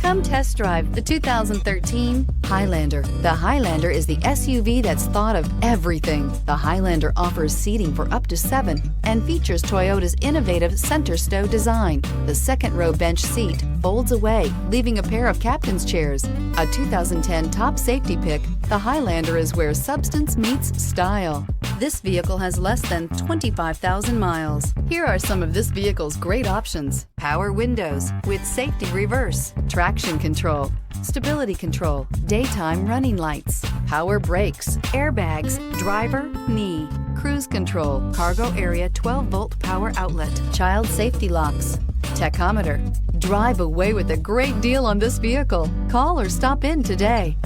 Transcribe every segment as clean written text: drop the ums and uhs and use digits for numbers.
Come test drive the 2013 Highlander. The Highlander is the SUV that's thought of everything. The Highlander offers seating for up to 7 and features Toyota's innovative center stow design. The second row bench seat folds away, leaving a pair of captain's chairs. A 2010 top safety pick, the Highlander is where substance meets style. This vehicle has less than 25,000 miles. Here are some of this vehicle's great options: power windows with safety reverse, traction control, stability control, daytime running lights, power brakes, airbags, driver, knee, cruise control, cargo area 12-volt power outlet, child safety locks, tachometer. Drive away with a great deal on this vehicle. Call or stop in today.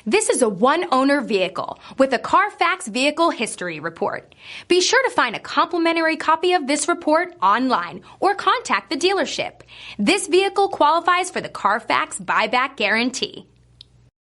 This is a one-owner vehicle with a Carfax Vehicle History Report. Be sure to find a complimentary copy of this report online or contact the dealership. This vehicle qualifies for the Carfax Buyback Guarantee.